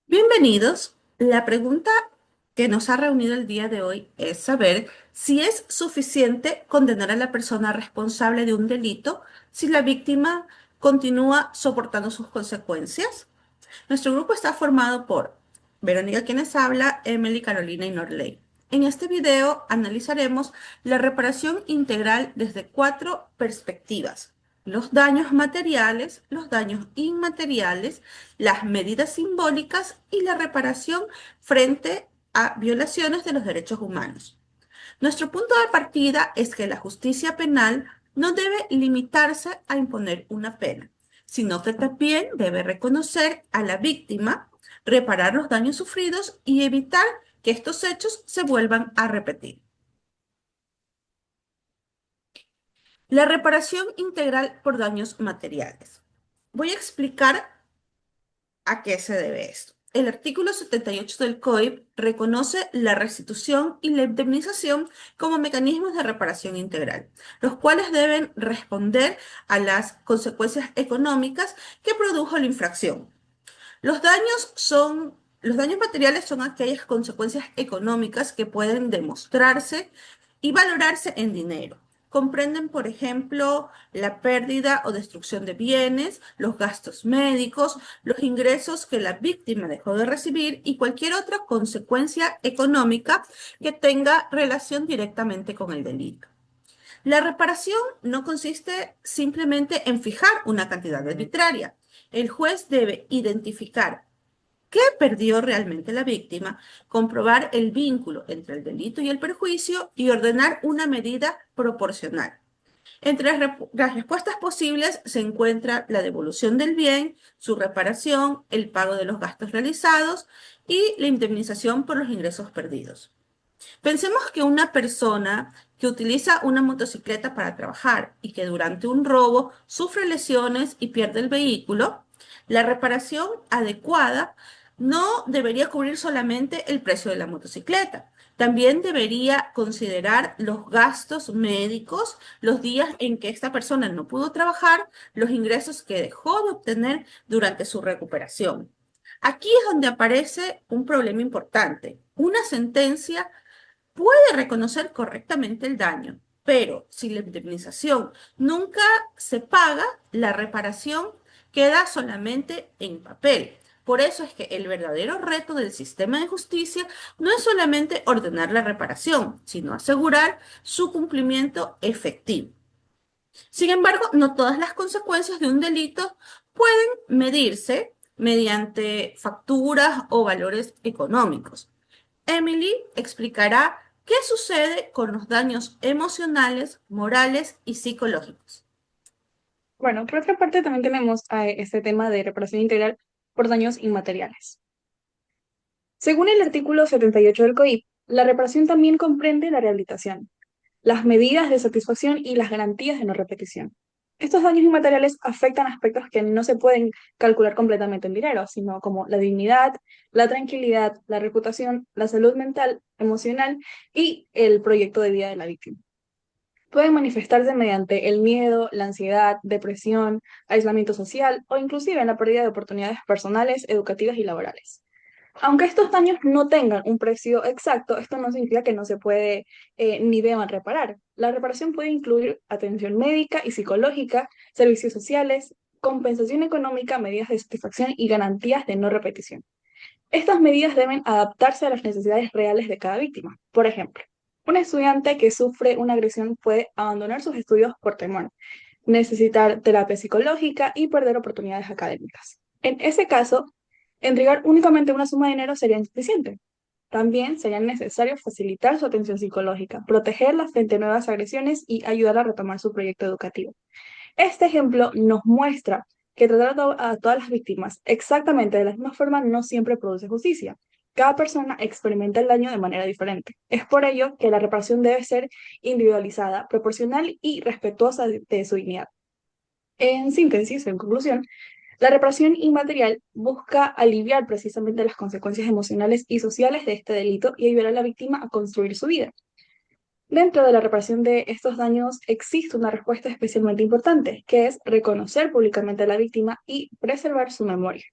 Bienvenidos. La pregunta que nos ha reunido el día de hoy es saber si es suficiente condenar a la persona responsable de un delito si la víctima continúa soportando sus consecuencias. Nuestro grupo está formado por Verónica, quienes habla, Emily, Carolina y Norley. En este video analizaremos la reparación integral desde cuatro perspectivas: los daños materiales, los daños inmateriales, las medidas simbólicas y la reparación frente a violaciones de los derechos humanos. Nuestro punto de partida es que la justicia penal no debe limitarse a imponer una pena, sino que también debe reconocer a la víctima, reparar los daños sufridos y evitar que estos hechos se vuelvan a repetir. La reparación integral por daños materiales. Voy a explicar ¿a qué se debe esto? El artículo 78 del COIP reconoce la restitución y la indemnización como mecanismos de reparación integral, los cuales deben responder a las consecuencias económicas que produjo la infracción. Los daños materiales son aquellas consecuencias económicas que pueden demostrarse y valorarse en dinero. Comprenden, por ejemplo, la pérdida o destrucción de bienes, los gastos médicos, los ingresos que la víctima dejó de recibir y cualquier otra consecuencia económica que tenga relación directamente con el delito. La reparación no consiste simplemente en fijar una cantidad arbitraria. El juez debe identificar qué perdió realmente la víctima, comprobar el vínculo entre el delito y el perjuicio y ordenar una medida proporcional. Entre las respuestas posibles se encuentra la devolución del bien, su reparación, el pago de los gastos realizados y la indemnización por los ingresos perdidos. Pensemos que una persona que utiliza una motocicleta para trabajar y que durante un robo sufre lesiones y pierde el vehículo, la reparación adecuada no debería cubrir solamente el precio de la motocicleta. También debería considerar los gastos médicos, los días en que esta persona no pudo trabajar, los ingresos que dejó de obtener durante su recuperación. Aquí es donde aparece un problema importante. Una sentencia puede reconocer correctamente el daño, pero si la indemnización nunca se paga, la reparación queda solamente en papel. Por eso es que el verdadero reto del sistema de justicia no es solamente ordenar la reparación, sino asegurar su cumplimiento efectivo. Sin embargo, no todas las consecuencias de un delito pueden medirse mediante facturas o valores económicos. Emily explicará qué sucede con los daños emocionales, morales y psicológicos. Bueno, por otra parte también tenemos este tema de reparación integral por daños inmateriales. Según el artículo 78 del COIP, la reparación también comprende la rehabilitación, las medidas de satisfacción y las garantías de no repetición. Estos daños inmateriales afectan aspectos que no se pueden calcular completamente en dinero, sino como la dignidad, la tranquilidad, la reputación, la salud mental, emocional y el proyecto de vida de la víctima. Pueden manifestarse mediante el miedo, la ansiedad, depresión, aislamiento social o inclusive en la pérdida de oportunidades personales, educativas y laborales. Aunque estos daños no tengan un precio exacto, esto no significa que no se puede ni deban reparar. La reparación puede incluir atención médica y psicológica, servicios sociales, compensación económica, medidas de satisfacción y garantías de no repetición. Estas medidas deben adaptarse a las necesidades reales de cada víctima. Por ejemplo, un estudiante que sufre una agresión puede abandonar sus estudios por temor, necesitar terapia psicológica y perder oportunidades académicas. En ese caso, entregar únicamente una suma de dinero sería insuficiente. También sería necesario facilitar su atención psicológica, protegerla frente a nuevas agresiones y ayudar a retomar su proyecto educativo. Este ejemplo nos muestra que tratar a todas las víctimas exactamente de la misma forma no siempre produce justicia. Cada persona experimenta el daño de manera diferente. Es por ello que la reparación debe ser individualizada, proporcional y respetuosa de su dignidad. En síntesis, en conclusión, la reparación inmaterial busca aliviar precisamente las consecuencias emocionales y sociales de este delito y ayudar a la víctima a construir su vida. Dentro de la reparación de estos daños existe una respuesta especialmente importante, que es reconocer públicamente a la víctima y preservar su memoria.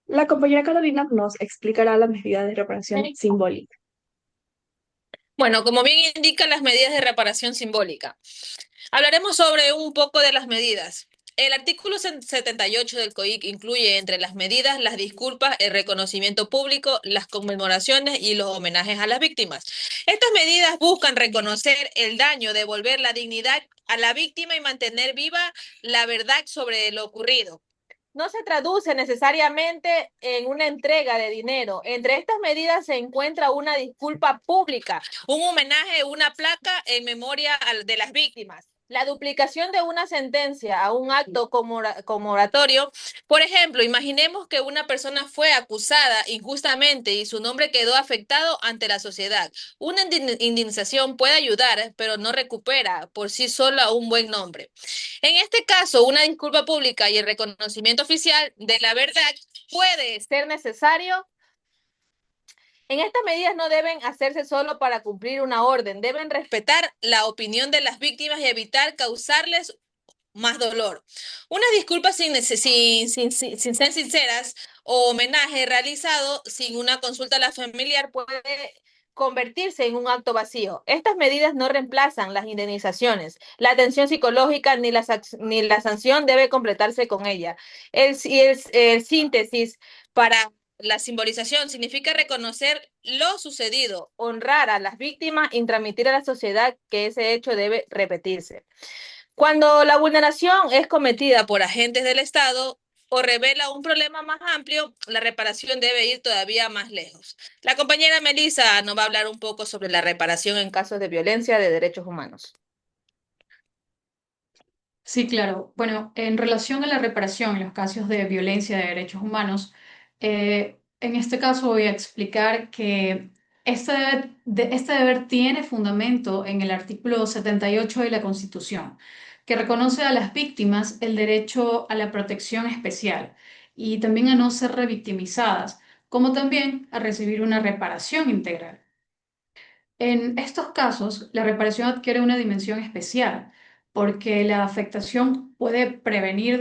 La compañera Carolina nos explicará las medidas de reparación simbólica. Bueno, como bien indican las medidas de reparación simbólica, hablaremos sobre un poco de las medidas. El artículo 78 del COIC incluye entre las medidas las disculpas, el reconocimiento público, las conmemoraciones y los homenajes a las víctimas. Estas medidas buscan reconocer el daño, devolver la dignidad a la víctima y mantener viva la verdad sobre lo ocurrido. No se traduce necesariamente en una entrega de dinero. Entre estas medidas se encuentra una disculpa pública, un homenaje, una placa en memoria de las víctimas. La duplicación de una sentencia a un acto conmemoratorio. Por ejemplo, imaginemos que una persona fue acusada injustamente y su nombre quedó afectado ante la sociedad. Una indemnización puede ayudar, pero no recupera por sí sola un buen nombre. En este caso, una disculpa pública y el reconocimiento oficial de la verdad puede ser necesario. En estas medidas no deben hacerse solo para cumplir una orden, deben respetar la opinión de las víctimas y evitar causarles más dolor. Unas disculpas sin ser sinceras o homenaje realizado sin una consulta a la familiar puede convertirse en un acto vacío. Estas medidas no reemplazan las indemnizaciones. La atención psicológica ni la sanción debe completarse con ella. El síntesis para la simbolización significa reconocer lo sucedido, honrar a las víctimas y transmitir a la sociedad que ese hecho debe repetirse. Cuando la vulneración es cometida por agentes del Estado o revela un problema más amplio, la reparación debe ir todavía más lejos. La compañera Melissa nos va a hablar un poco sobre la reparación en casos de violencia de derechos humanos. Sí, claro. Bueno, en relación a la reparación en los casos de violencia de derechos humanos, en este caso voy a explicar que este deber tiene fundamento en el artículo 78 de la Constitución, que reconoce a las víctimas el derecho a la protección especial y también a no ser revictimizadas, como también a recibir una reparación integral. En estos casos, la reparación adquiere una dimensión especial porque la afectación puede provenir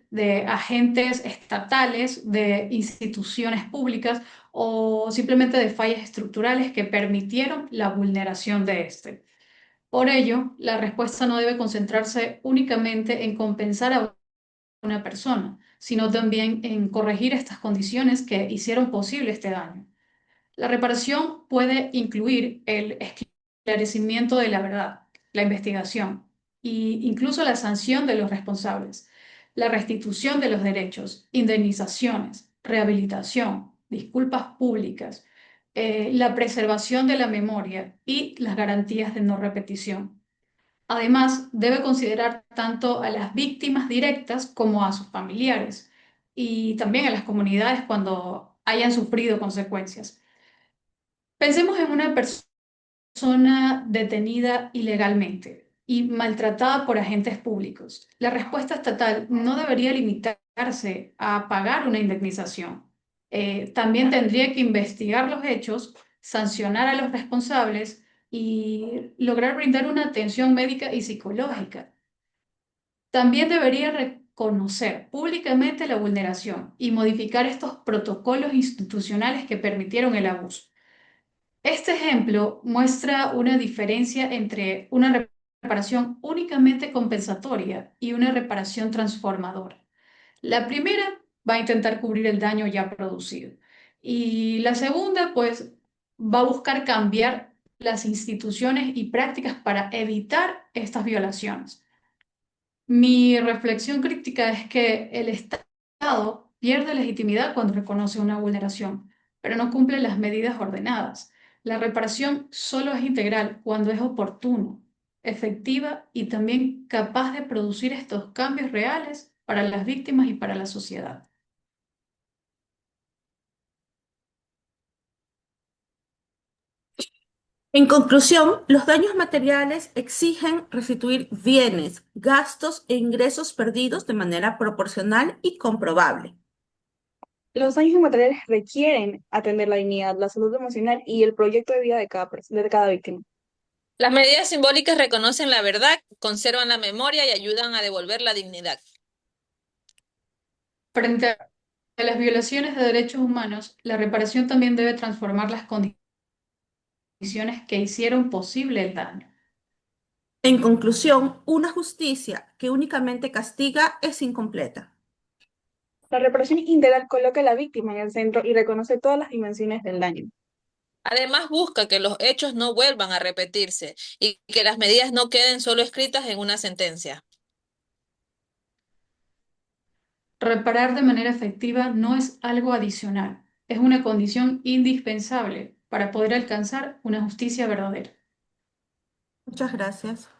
de agentes estatales, de instituciones públicas o simplemente de fallas estructurales que permitieron la vulneración de este. Por ello, la respuesta no debe concentrarse únicamente en compensar a una persona, sino también en corregir estas condiciones que hicieron posible este daño. La reparación puede incluir el esclarecimiento de la verdad, la investigación e incluso la sanción de los responsables, la restitución de los derechos, indemnizaciones, rehabilitación, disculpas públicas, la preservación de la memoria y las garantías de no repetición. Además, debe considerar tanto a las víctimas directas como a sus familiares y también a las comunidades cuando hayan sufrido consecuencias. Pensemos en una persona detenida ilegalmente y maltratada por agentes públicos. La respuesta estatal no debería limitarse a pagar una indemnización. También tendría que investigar los hechos, sancionar a los responsables y lograr brindar una atención médica y psicológica. También debería reconocer públicamente la vulneración y modificar estos protocolos institucionales que permitieron el abuso. Este ejemplo muestra una diferencia entre una reparación únicamente compensatoria y una reparación transformadora. La primera va a intentar cubrir el daño ya producido y la segunda, pues, va a buscar cambiar las instituciones y prácticas para evitar estas violaciones. Mi reflexión crítica es que el Estado pierde legitimidad cuando reconoce una vulneración, pero no cumple las medidas ordenadas. La reparación solo es integral cuando es oportuno, efectiva y también capaz de producir estos cambios reales para las víctimas y para la sociedad. En conclusión, los daños materiales exigen restituir bienes, gastos e ingresos perdidos de manera proporcional y comprobable. Los daños inmateriales requieren atender la dignidad, la salud emocional y el proyecto de vida de cada víctima. Las medidas simbólicas reconocen la verdad, conservan la memoria y ayudan a devolver la dignidad. Frente las violaciones de derechos humanos, la reparación también debe transformar las condiciones que hicieron posible el daño. En conclusión, una justicia que únicamente castiga es incompleta. La reparación integral coloca a la víctima en el centro y reconoce todas las dimensiones del daño. Además, busca que los hechos no vuelvan a repetirse y que las medidas no queden solo escritas en una sentencia. Reparar de manera efectiva no es algo adicional, es una condición indispensable para poder alcanzar una justicia verdadera. Muchas gracias.